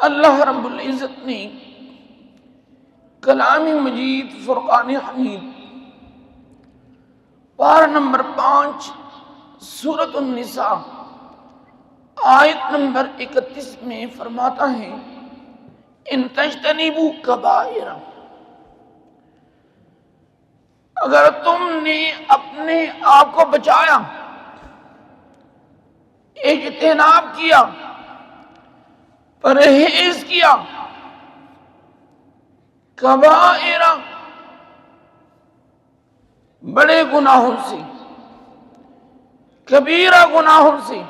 اللہ رب العزت نے کلام مجید فرقان حمید پارہ نمبر 5 سورۃ النساء آیت نمبر 31 میں فرماتا ہے ان تجتنبوا کبائر، اگر تم نے اپنے آپ کو بچایا، اجتناب کیا، پرہیز کیا کبائر بڑے گناہوں سے، کبیرہ گناہوں سے،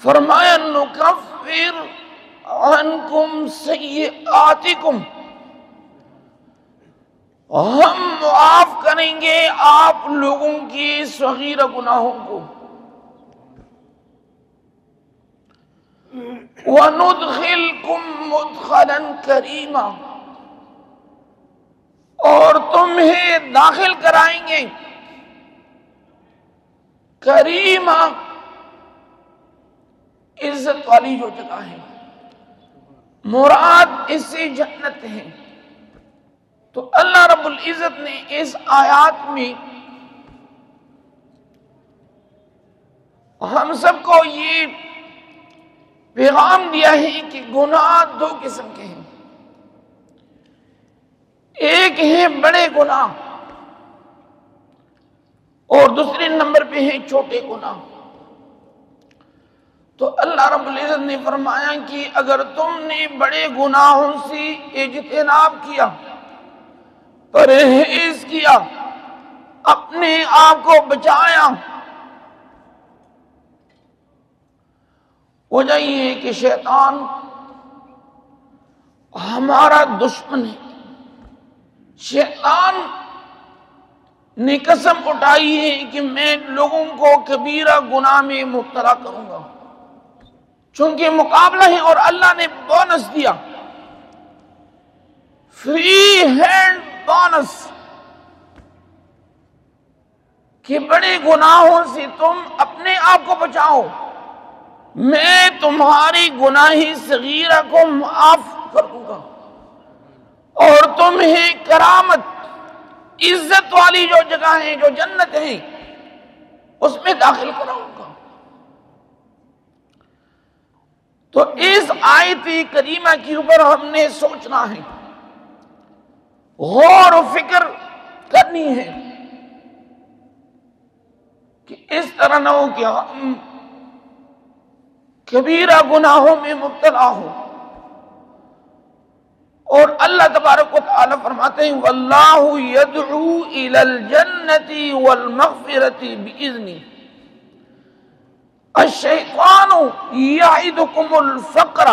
فرمایا نکفر عنکم سیئاتکم، ہم معاف کریں گے آپ لوگوں کی صغیرہ گناہوں کو، وَنُدْخِلْكُمْ مُدْخَلًا كَرِيمًا، اور تمہیں داخل کرائیں گے کریمہ، عزت والی جو جگہ ہے، مراد اس سے جنت ہے۔ تو اللہ رب العزت نے اس آیات میں ہم سب کو یہ پیغام دیا ہے کہ گناہ دو قسم کے ہیں، ایک ہے بڑے گناہ اور دوسرے نمبر پہ ہیں چھوٹے گناہ۔ تو اللہ رب العزت نے فرمایا کہ اگر تم نے بڑے گناہوں سے اجتناب کیا، پرہیز کیا، اپنے آپ کو بچایا، وجہ یہ ہے کہ شیطان ہمارا دشمن ہے۔ شیطان نے قسم اٹھائی ہے کہ میں لوگوں کو کبیرہ گناہ میں مبتلا کروں گا، چونکہ مقابلہ ہے اور اللہ نے بونس دیا، فری ہینڈ بونس، کہ بڑے گناہوں سے تم اپنے آپ کو بچاؤ، میں تمہاری گناہی صغیرہ کو معاف کروں گا اور تمہیں کرامت، عزت والی جو جگہ ہے، جو جنت ہے، اس میں داخل کراؤں گا۔ تو اس آیت کریمہ کے اوپر ہم نے سوچنا ہے، غور و فکر کرنی ہے کہ اس طرح نہ ہو کہ ہم کبیرہ گناہوں میں مبتلا ہو۔ اور اللہ تبارک و تعالی فرماتے ہیں واللہ یدعو الی الجنت والمغفرۃ باذنہ، الشیطان یعدکم الفقر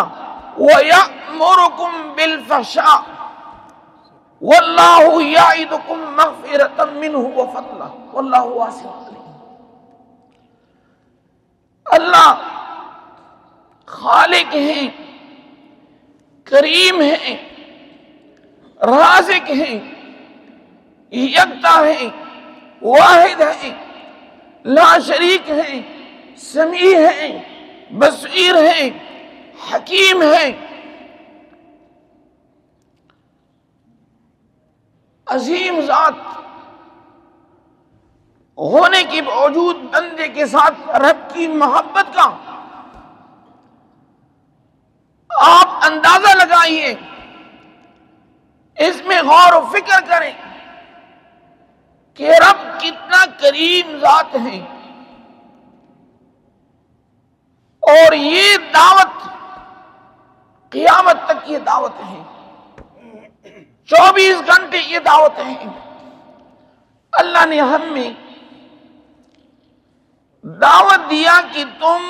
ویأمرکم بالفحشاء واللہ یعدکم مغفرۃ منہ وفضلہ واللہ واسع علیم۔ اللہ خالق ہیں، کریم ہیں، رازق ہیں، یکتا ہیں، واحد ہیں، لا شریک ہیں، سمیع ہیں، بصیر ہیں، حکیم ہیں، عظیم ذات ہونے کے باوجود بندے کے ساتھ رب کی محبت کا آپ اندازہ لگائیے، اس میں غور و فکر کریں کہ رب کتنا کریم ذات ہے، اور یہ دعوت قیامت تک یہ دعوت ہے، 24 گھنٹے یہ دعوت ہے۔ اللہ نے ہم میں دعوت دیا کہ تم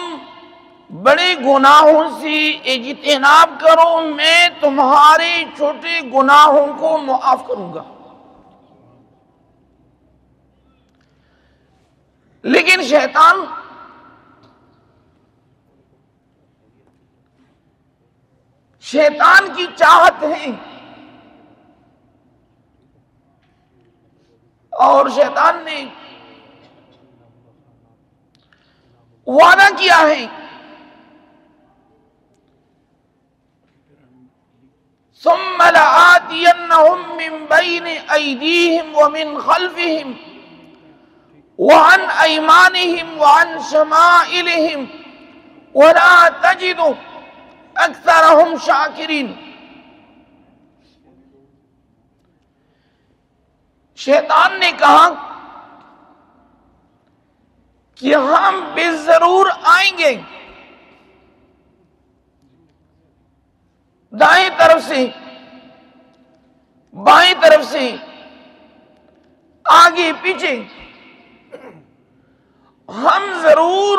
بڑے گناہوں سے اجتناب کرو، میں تمہارے چھوٹے گناہوں کو معاف کروں گا۔ لیکن شیطان کی چاہت ہے، اور شیطان نے وعدہ کیا ہے ثم لآتینہم من بین ایدیہم ومن خلفہم وعن ایمانہم وعن شمائلہم ولا تجد اکثرہم شاکرین۔ شیطان نے کہا کہ ہم بے ضرور آئیں گے دائیں طرف سے، بائیں طرف سے، آگے پیچھے، ہم ضرور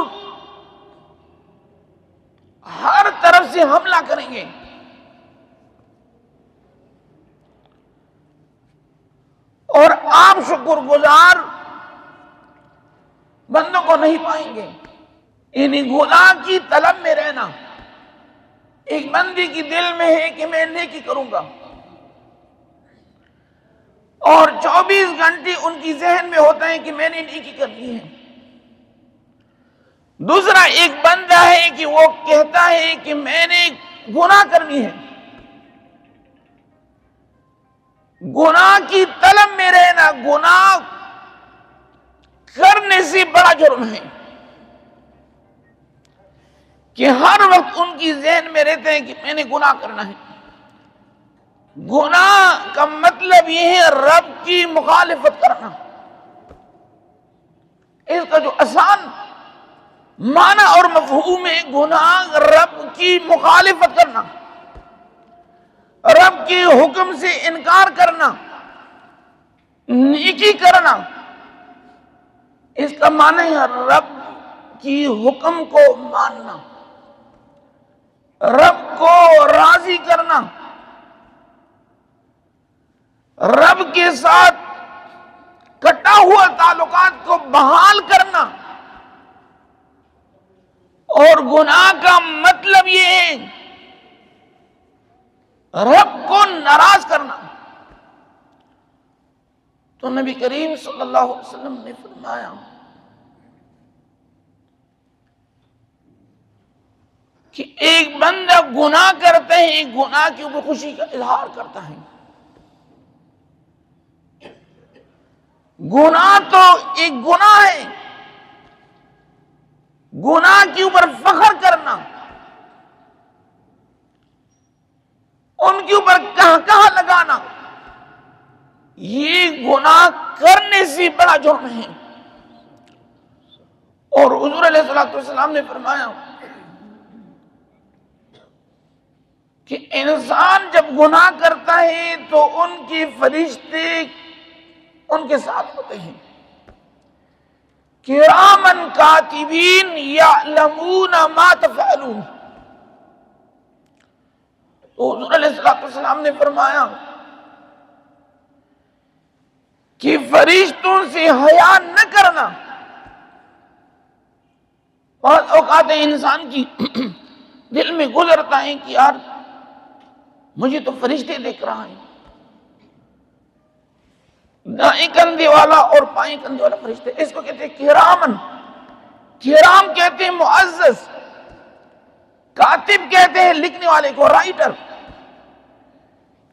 ہر طرف سے حملہ کریں گے، اور آپ شکر گزار بندوں کو نہیں پائیں گے۔ یعنی گناہ کی طلب میں رہنا ایک بندے کی دل میں ہے کہ میں نیکی کروں گا، اور 24 گھنٹے ان کی ذہن میں ہوتا ہے کہ میں نے نیکی کرنی ہے۔ دوسرا ایک بندہ ہے کہ وہ کہتا ہے کہ میں نے گناہ کرنی ہے۔ گناہ کی طلب میں رہنا گناہ کرنے سے بڑا جرم ہے، کہ ہر وقت ان کی ذہن میں رہتے ہیں کہ میں نے گناہ کرنا ہے۔ گناہ کا مطلب یہ ہے رب کی مخالفت کرنا۔ اس کا جو آسان معنی اور مفہوم ہے، گناہ رب کی مخالفت کرنا، رب کے حکم سے انکار کرنا، نیکی کرنا۔ اس کا معنی ہے رب کی حکم کو ماننا، رب کو راضی کرنا، رب کے ساتھ کٹا ہوا تعلقات کو بحال کرنا۔ اور گناہ کا مطلب یہ ہے رب کو ناراض کرنا۔ تو نبی کریم صلی اللہ علیہ وسلم نے فرمایا کہ ایک بندہ گناہ کرتا ہے، ایک گناہ کے اوپر خوشی کا اظہار کرتا ہے۔ گناہ تو ایک گناہ ہے، گناہ کے اوپر فخر کرنا، ان کے اوپر کہاں لگانا، یہ گناہ کرنے سے بڑا جرم ہے۔ اور حضور علیہ الصلوۃ والسلام نے فرمایا کہ انسان جب گناہ کرتا ہے تو ان کے فرشتے ان کے ساتھ ہوتے ہیں، کرامن کاتبین یعلمون ما تفعلون۔ تو حضور علیہ الصلوۃ والسلام نے فرمایا کہ فرشتوں سے حیا نہ کرنا۔ بہت اوقات انسان کی دل میں گزرتا ہے کہ یار مجھے تو فرشتے دیکھ رہا ہے، دائیں کندھے والا اور بائیں کندھے والا فرشتے، اس کو کہتے ہیں کرامن۔ کرام کہتے ہیں معزز، کاتب کہتے ہیں لکھنے والے کو، رائٹر،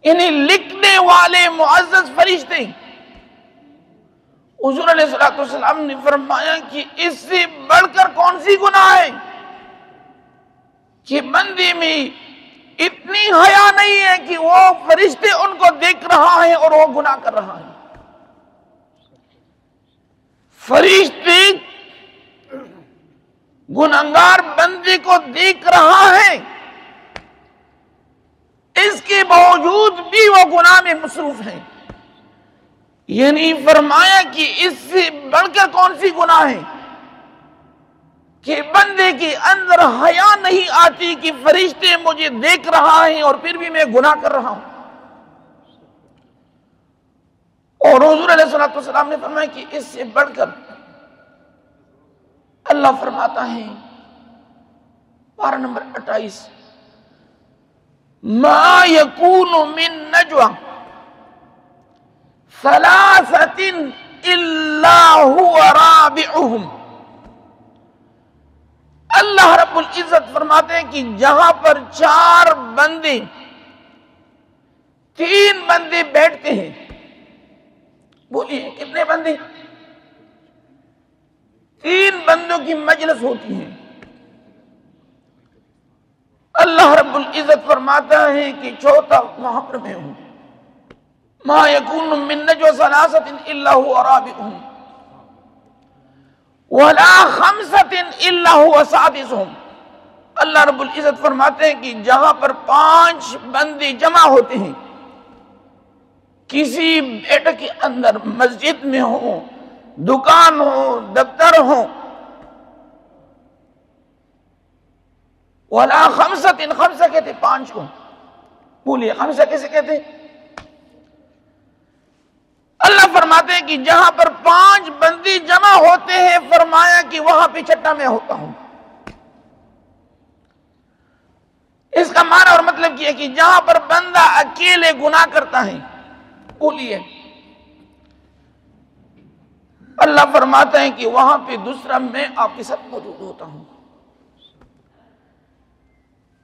انہیں لکھنے والے معزز فرشتے۔ حضور علیہ الصلوۃ والسلام نے فرمایا کہ اس سے بڑھ کر کون سی گناہ ہے کہ بندے میں اتنی حیا نہیں ہے کہ وہ فرشتے ان کو دیکھ رہا ہے اور وہ گناہ کر رہا ہے۔ فرشتے گناہگار بندے کو دیکھ رہا ہے، اس کے باوجود بھی وہ گناہ میں مصروف ہیں۔ یعنی فرمایا کہ اس سے بڑھ کر کون سی گناہ ہے کہ بندے کے اندر حیا نہیں آتی کہ فرشتے مجھے دیکھ رہا ہے اور پھر بھی میں گناہ کر رہا ہوں۔ اور حضور علیہ الصلوۃ والسلام نے فرمایا کہ اس سے بڑھ کر اللہ فرماتا ہے پارہ نمبر 28، ما یکون من نجوى ثلاثة الا هو رابعهم۔ اللہ رب العزت فرماتے ہیں کہ جہاں پر 4 بندے 3 بندے بیٹھتے ہیں. بولیے کتنے بندے؟ 3 بندوں کی مجلس ہوتی ہے. اللہ رب العزت فرماتا ہے کہ چوتھا وہاں پر میں ہوں. ما یکون من نجوى ثلاثة الا هو رابعهم ولا خمسة الا هو سادسهم. اللہ رب العزت فرماتے ہیں کہ جہاں پر 5 بندے جمع ہوتے ہیں کسی بیٹھ کے اندر، مسجد میں ہو، دکان ہو، دفتر ہو، وَلَا خَمْسَةٍ، خمسہ کہتے 5 کو. بولیے خمسہ کیسے کہتے؟ اللہ فرماتے ہیں کہ جہاں پر 5 بندے جمع ہوتے ہیں، فرمایا کہ وہاں پہ چھٹا میں ہوتا ہوں. اس کا معنی اور مطلب یہ ہے کہ جہاں پر بندہ اکیلے گناہ کرتا ہے، بولیے اللہ فرماتا ہے کہ وہاں پہ دوسرا میں آپ کے ساتھ موجود ہوتا ہوں.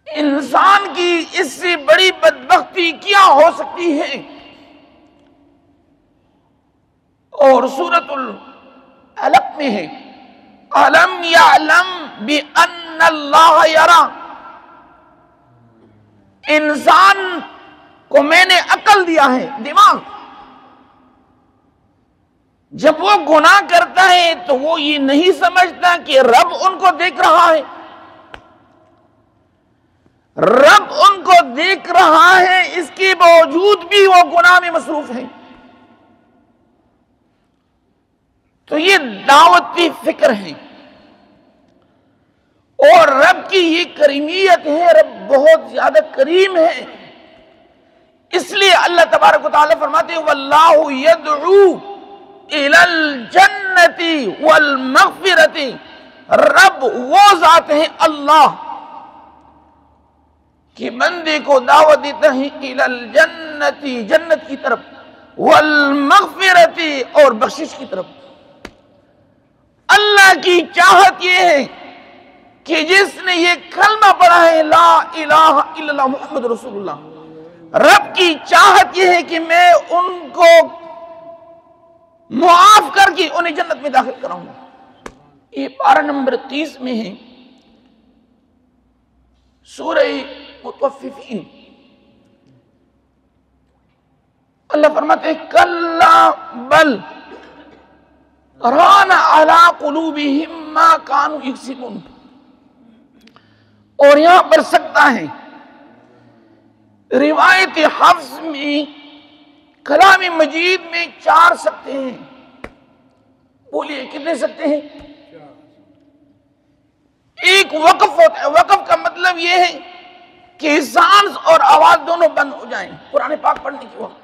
انسان کی اس سے بڑی بدبختی کیا ہو سکتی ہے؟ اور سورۃ العلق میں ہے أَلَمْ يَعْلَمْ بِأَنَّ اللَّهَ يَرَى. انسان کو میں نے عقل دیا ہے، دماغ. جب وہ گناہ کرتا ہے تو وہ یہ نہیں سمجھتا کہ رب ان کو دیکھ رہا ہے. رب ان کو دیکھ رہا ہے، اس کے باوجود بھی وہ گناہ میں مصروف ہیں. تو یہ دعوتی فکر ہے. اور رب کی یہ کریمیت ہے، رب بہت زیادہ کریم ہے. اس لیے اللہ تبارک و تعالیٰ فرماتے ہیں واللہ یدعو الی الجنت والمغفرت. رب وہ ذات ہے اللہ کہ بندے کو دعوت دیتا ہے الی الجنت، جنت کی طرف، والمغفرت اور بخشش کی طرف. اللہ کی چاہت یہ ہے کہ جس نے یہ کلمہ پڑھا ہے لا الہ الا اللہ محمد رسول اللہ، رب کی چاہت یہ ہے کہ میں ان کو معاف کر کے انہیں جنت میں داخل کراؤں گا. یہ پارہ نمبر 30 میں ہے، سورہ مطففین. اللہ فرماتے ہیں کلا بل ران علی قلوبہم ما کانوا یکسبون. اور یہاں پر سکتا ہے روایت حفظ میں، کلام مجید میں 4 سکتے ہیں. بولیے کتنے سکتے ہیں؟ ایک وقف ہوتا ہے. وقف کا مطلب یہ ہے کہ سانس اور آواز دونوں بند ہو جائیں قرآن پاک پڑھنے کے وقت.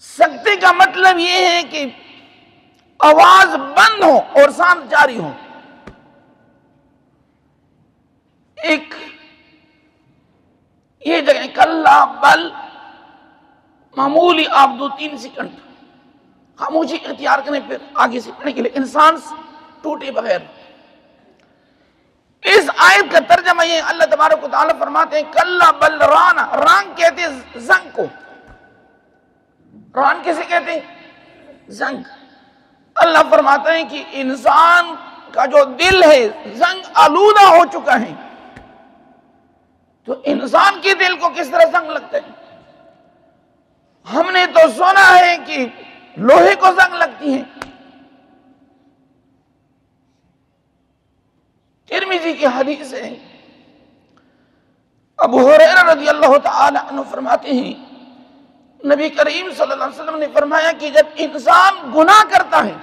سکتے کا مطلب یہ ہے کہ آواز بند ہو اور سانس جاری ہو. ایک یہ جگہ کلا بل، معمولی آپ 2-3 سیکنڈ خاموشی اختیار کریں پھر آگے سے پڑھنے کے لیے انسان ٹوٹے بغیر. اس آیت کا ترجمہ یہ اللہ تبارک و تعالیٰ فرماتے ہیں کلا بل رانا. ران کہتے ہیں زنگ کو. ران کیسے کہتے ہیں؟ زنگ. اللہ فرماتے ہیں کہ انسان کا جو دل ہے زنگ آلودہ ہو چکا ہے. تو انسان کے دل کو کس طرح زنگ لگتا ہے؟ ہم نے تو سنا ہے کہ لوہے کو زنگ لگتی ہے. ترمذی کی حدیث ہے، ابو ہریرہ رضی اللہ تعالی عنہ فرماتے ہیں نبی کریم صلی اللہ علیہ وسلم نے فرمایا کہ جب انسان گناہ کرتا ہے،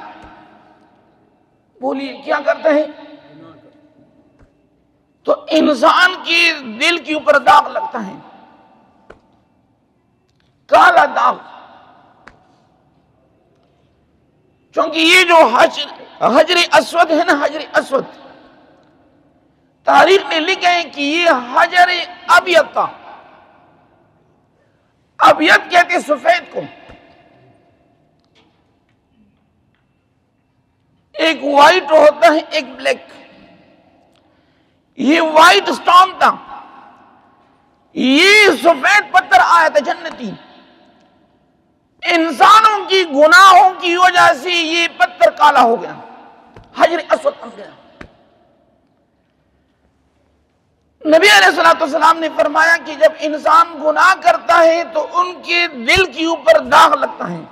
بولیے کیا کرتا ہے؟ تو انسان کی دل کے اوپر داغ لگتا ہے، کالا داغ. چونکہ یہ جو حجر اسود ہے نا، حجر اسود، تاریخ میں لکھا ہے کہ یہ حجر ابیض تھا. ابیض کہتے سفید کو. ایک وائٹ ہوتا ہے، ایک بلیک. یہ وائٹ سٹون تھا. یہ سفید پتھر آیا تھا جنتی، انسانوں کی گناہوں کی وجہ سے یہ پتھر کالا ہو گیا، حجر اسود بن گیا۔ نبی علیہ السلام نے فرمایا کہ جب انسان گناہ کرتا ہے تو ان کے دل کے اوپر داغ لگتا ہے۔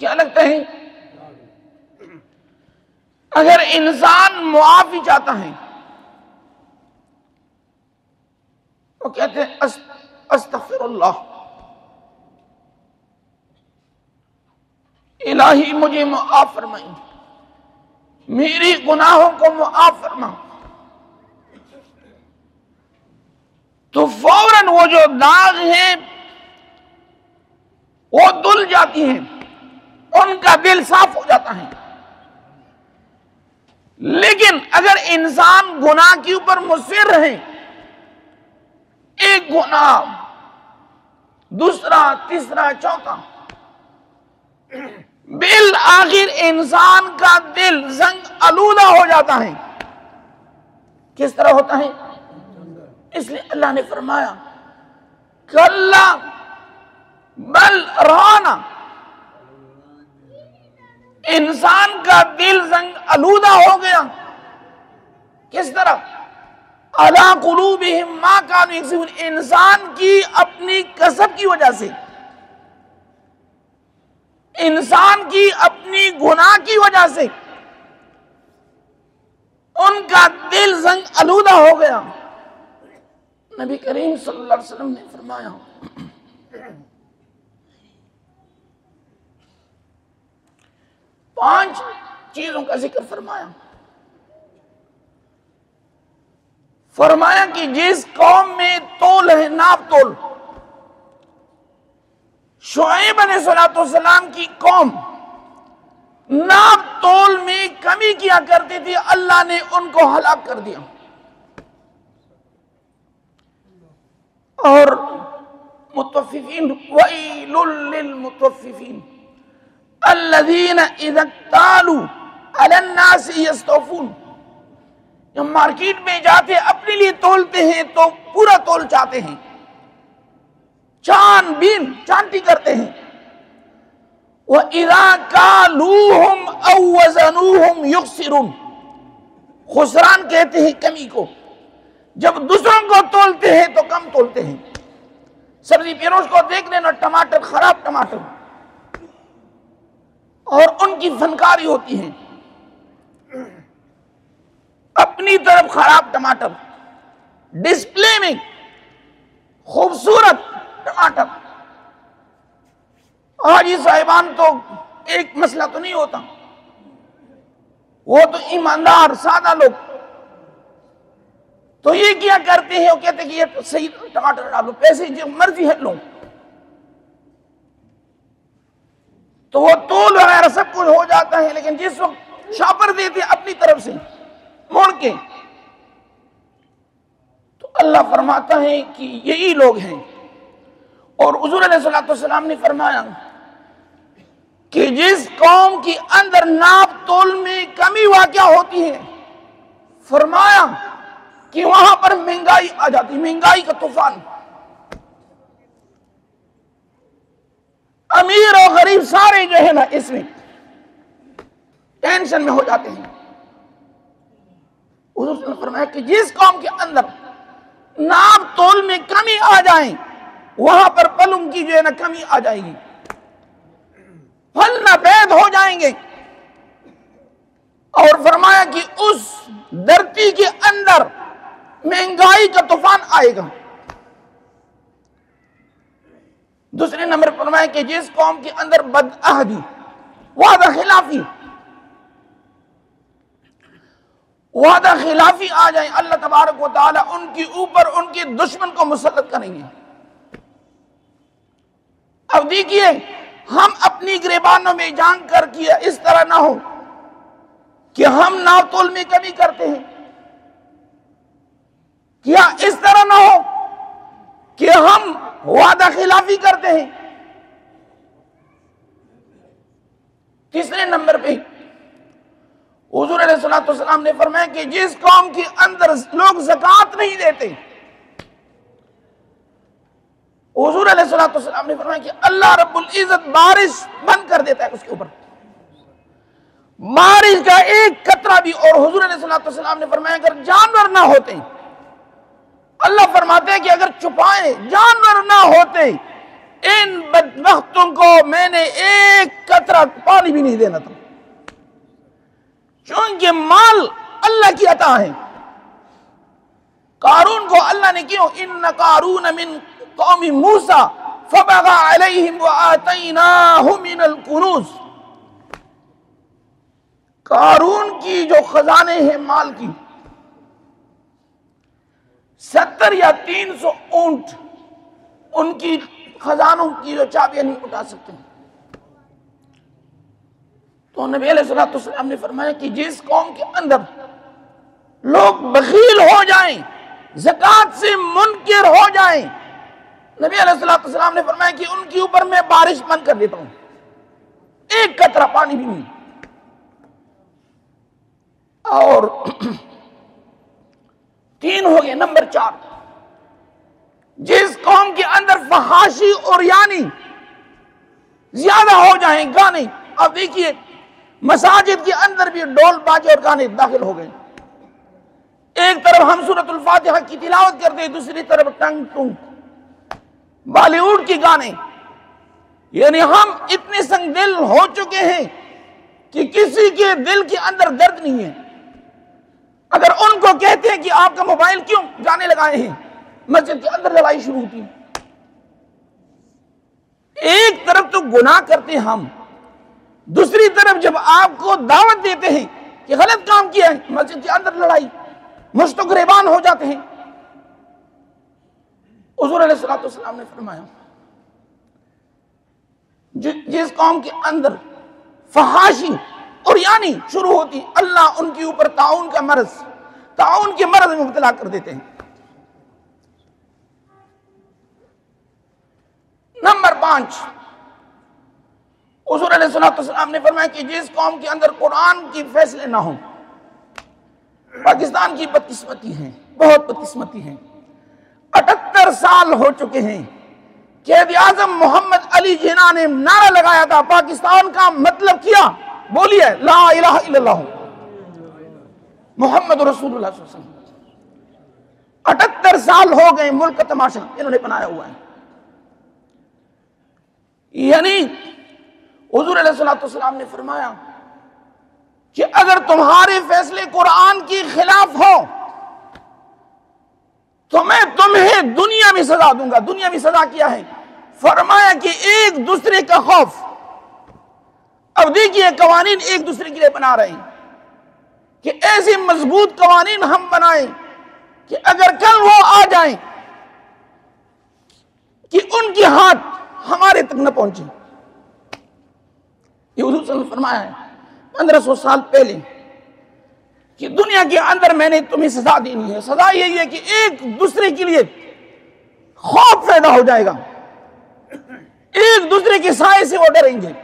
کیا لگتا ہے؟ اگر انسان معافی چاہتا ہے، وہ کہتے ہیں استغفر اللہ، الہی مجھے معاف فرمائیں، میری گناہوں کو معاف فرما، تو فوراً وہ جو داغ ہیں وہ دھل جاتی ہیں، ان کا دل صاف ہو جاتا ہے۔ لیکن اگر انسان گناہ کے اوپر مصر رہے، ایک گناہ، دوسرا، تیسرا، چوتھا، بالآخر انسان کا دل زنگ آلودہ ہو جاتا ہے۔ کس طرح ہوتا ہے؟ اس لیے اللہ نے فرمایا کلا بل رانا، انسان کا دل زنگ آلودہ ہو گیا۔ کس طرح؟ علی قلوبہم ما کانوا یکسبون، انسان کی اپنی کسب کی وجہ سے، انسان کی اپنی گناہ کی وجہ سے ان کا دل زنگ آلودہ ہو گیا۔ نبی کریم صلی اللہ علیہ وسلم نے فرمایا پانچ چیزوں کا ذکر فرمایا کہ جس قوم میں تول ہے، ناپ تول، شعیب علیہ السلام کی قوم ناپ تول میں کمی کیا کرتی تھی، اللہ نے ان کو ہلاک کر دیا۔ اور مطففین، وَيْلٌ لِّلْمُطَفِّفِينَ الَّذِينَ إِذَا اكْتَالُوا عَلَى النَّاسِ يَسْتَوْفُونَ، جب مارکیٹ میں جاتے اپنے لیے تولتے ہیں تو پورا تول چاہتے ہیں، چان بین چانٹی کرتے ہیں۔ وَإِذَا كَالُوهُمْ أَوْ وَزَنُوهُمْ يُخْسِرُونَ، خسران کہتے ہیں کمی کو، جب دوسروں کو تولتے ہیں تو کم تولتے ہیں۔ سبزی فروش کو دیکھ لینا، ٹماٹر خراب ٹماٹر، اور ان کی فنکاری ہوتی ہے، اپنی طرف خراب ٹماٹر، ڈسپلے میں خوبصورت ٹماٹر۔ آج یہ صاحبان تو ایک مسئلہ تو نہیں ہوتا، وہ تو ایماندار سادہ لوگ تو یہ کیا کرتے ہیں، وہ کہتے ہیں کہ یہ صحیح ٹماٹر ڈالو، پیسے جو مرضی ہے لو، تو وہ تول وغیرہ سب کچھ ہو جاتا ہے، لیکن جس وقت شاپر دیتے اپنی طرف سے موڑ کے، تو اللہ فرماتا ہے کہ یہی لوگ ہیں۔ اور حضور علیہ السلام نے فرمایا کہ جس قوم کی اندر ناپ تول میں کمی واقع ہوتی ہے، فرمایا کہ وہاں پر مہنگائی آ جاتی، مہنگائی کا طوفان، امیر اور غریب سارے جو ہے نا اس میں ٹینشن میں ہو جاتے ہیں۔ حضور نے فرمایا کہ جس قوم کے اندر ناپ تول میں کمی آ جائیں، وہاں پر پھلوں کی جو ہے نا کمی آ جائے گی، پھل ناپید ہو جائیں گے۔ اور فرمایا کہ اس دھرتی کے اندر مہنگائی کا طوفان آئے گا۔ دوسرے نمبر پر فرمایا کہ جس قوم کے اندر بدعہدی، وعدہ خلافی آ جائیں، اللہ تبارک و تعالی ان کے اوپر ان کے دشمن کو مسلط کریں گے۔ اب دیکھیے، ہم اپنی گریبانوں میں جان کر کیا اس طرح نہ ہو کہ ہم ناپ تول میں کمی کرتے ہیں، کیا اس طرح نہ ہو کہ ہم وعدہ خلافی کرتے ہیں۔ تیسرے نمبر پہ حضور علیہ السلام نے فرمایا کہ جس قوم کے اندر لوگ زکوٰۃ نہیں دیتے، حضور علیہ الصلوۃ والسلام نے فرمایا کہ اللہ رب العزت بارش بند کر دیتا ہے اس کے اوپر، بارش کا ایک قطرہ بھی. اور حضور علیہ الصلوۃ والسلام نے فرمایا اگر جانور نہ ہوتے، اللہ فرماتے ہیں کہ اگر چھپائے جانور نہ ہوتے ان بدبختوں کو میں نے ایک قطرہ پانی بھی نہیں دینا تھا. چونکہ مال اللہ کی عطا ہے. قارون کو اللہ نے کیوں ان قارون من قوم موسیٰ فبغى علیہم وآتیناہ من الکنوز، قارون کی جو خزانے ہیں مال کی 70 یا 300 اونٹ ان کی خزانوں کی جو چابیاں نہیں اٹھا سکتے. تو نبی علیہ الصلوۃ والسلام نے فرمایا کہ جس قوم کے اندر لوگ بخیل ہو جائیں، زکوٰۃ سے منکر ہو جائیں، نبی علیہ الصلوۃ والسلام نے فرمایا کہ ان کے اوپر میں بارش بند کر دیتا ہوں، ایک قطرہ پانی بھی نہیں. اور 3 ہو گئے. نمبر 4، جس قوم کے اندر فحاشی اور یعنی زیادہ ہو جائیں، گانے. اب دیکھیے مساجد کے اندر بھی ڈول باجے اور گانے داخل ہو گئے. ایک طرف ہم سورۃ الفاتحہ کی تلاوت کرتے ہیں، دوسری طرف ٹنگ ٹنگ بالی ووڈ کی گانے. یعنی ہم اتنے سنگ دل ہو چکے ہیں کہ کسی کے دل کے اندر درد نہیں ہے. اگر ان کو کہتے ہیں کہ آپ کا موبائل کیوں گانے لگائے ہیں، مسجد کے اندر لڑائی شروع ہوتی ہے. ایک طرف تو گناہ کرتے ہم، دوسری طرف جب آپ کو دعوت دیتے ہیں کہ غلط کام کیا ہے، مسجد کے اندر لڑائی، مشت گریبان ہو جاتے ہیں. حضور علیہ الصلوۃ والسلام نے فرمایا جس قوم کے اندر فحاشی اور یعنی شروع ہوتی، اللہ ان کے اوپر طاعون کا مرض، طاعون کے مرض میں مبتلا کر دیتے ہیں. نمبر 5، حضور علیہ الصلوۃ والسلام نے فرمایا کہ جس قوم کے اندر قرآن کی فیصلے نہ ہوں. پاکستان کی بدقسمتی ہے، بہت بدقسمتی ہے. 78 سال ہو چکے ہیں. قائد اعظم محمد علی جناح نے نعرہ لگایا تھا پاکستان کا مطلب کیا؟ بولیے لا الہ الا اللہ محمد رسول اللہ صلی اللہ علیہ وسلم. 78 سال ہو گئے، ملک کا تماشا انہوں نے بنایا ہوا ہے. یعنی حضور علیہ الصلوۃ والسلام نے فرمایا کہ اگر تمہارے فیصلے قرآن کے خلاف ہو تو میں تمہیں دنیا میں سزا دوں گا. دنیا میں سزا کیا ہے؟ فرمایا کہ ایک دوسرے کا خوف. اب دیکھیے قوانین ایک دوسرے کے لیے بنا رہے ہیں کہ ایسے مضبوط قوانین ہم بنائیں کہ اگر کل وہ آ جائیں کہ ان کی ہاتھ ہمارے تک نہ پہنچے. یہ حضور صلی اللہ علیہ وسلم نے فرمایا ہے 1500 سال پہلے کہ دنیا کے اندر میں نے تمہیں سزا دینی ہے. سزا یہی ہے کہ ایک دوسرے کے لیے خوف پیدا ہو جائے گا، ایک دوسرے کے سائے سے وہ ڈریں گے.